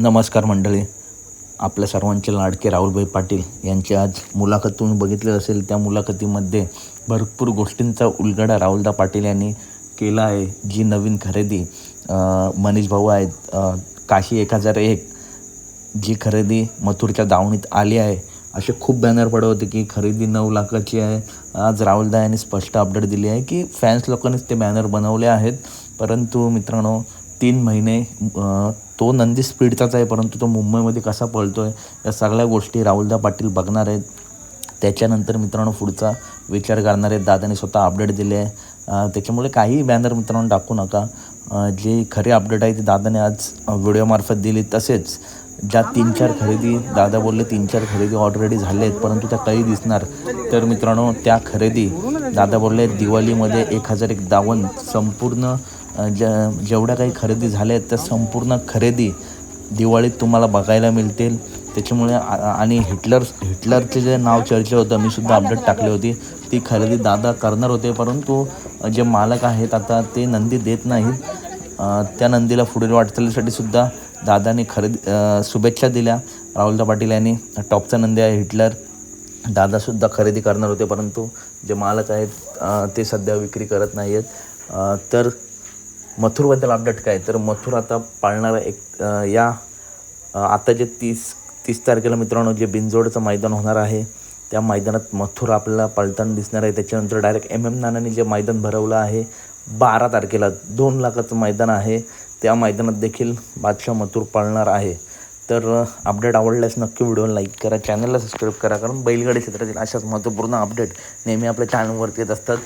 नमस्कार मंडळी. आपल्या सर्वांचे लाडके राहुलभाई पाटील यांची आज मुलाखत तुम्ही बघितली असेल. त्या मुलाखतीमध्ये भरपूर गोष्टींचा उलगडा राहुलदा पाटील यांनी केला आहे. जी नवीन खरेदी मनीष भाऊ आहेत, काशी 1001 जी खरेदी मथुरच्या दावणीत आली आहे. असे खूप बॅनर पडे होते की खरेदी 9 लाखाची आहे. आज राहुलदा यांनी स्पष्ट अपडेट दिली आहे की फॅन्स लोकांनीच ते बॅनर बनवले आहेत. परंतु मित्रांनो, 3 महिने तो नंदी स्पीडचाच आहे, परंतु तो मुंबईमध्ये कसा पळतो आहे या सगळ्या गोष्टी राहुलदा पाटील बघणार आहेत. त्याच्यानंतर मित्रांनो पुढचा विचार करणार आहेत. दादाने स्वतः अपडेट दिले आहे. त्याच्यामुळे काही बॅनर मित्रांनो टाकू नका. जे खरे अपडेट आहे ते दादाने आज व्हिडिओमार्फत दिली. तसेच ज्या 3-4 खरेदी दादा बोलले 3-4 खरेदी ऑलरेडी झाले आहेत, परंतु त्या काही दिसणार. तर मित्रांनो, त्या खरेदी दादा बोलले दिवाळीमध्ये 1001 दावण संपूर्ण जेवढ्या काही खरेदी झाल्या आहेत त्या संपूर्ण खरेदी दिवाळीत तुम्हाला बघायला मिळतील. त्याच्यामुळे आणि हिटलरचे जे नाव चर्चा होतं, मी सुद्धा अपडेट टाकली होती. ती खरेदी दादा करणार होते, परंतु जे मालक आहेत आता ते नंदी देत नाहीत. त्या नंदीला पुढील वाटचालीसाठी सुद्धा दादाने शुभेच्छा दिल्या. राहुलदा पाटील यांनी टॉपचा नंदी आहे हिटलर. दादासुद्धा खरेदी करणार होते, परंतु जे मालक आहेत ते सध्या विक्री करत नाही आहेत. तर मथुरबद्दल अपडेट काय, तर मथुर आता पाळणारा या आता जे 30 तारखेला मित्रांनो जे बिनजोडचं मैदान होणार आहे, त्या मैदानात मथुर आपल्याला पळताना दिसणार आहे. त्याच्यानंतर डायरेक्ट नानांनी जे मैदान भरवलं आहे 12 तारखेला 2 लाखाचं मैदान आहे, त्या मैदानात देखील बादशाह मथुर पळणार आहे. तर अपडेट आवडल्यास नक्की व्हिडिओला लाईक करा, चॅनलला सबस्क्राईब करा, कारण बैलगाडी क्षेत्रातील अशाच महत्त्वपूर्ण अपडेट नेहमी आपल्या चॅनलवरती येत असतात.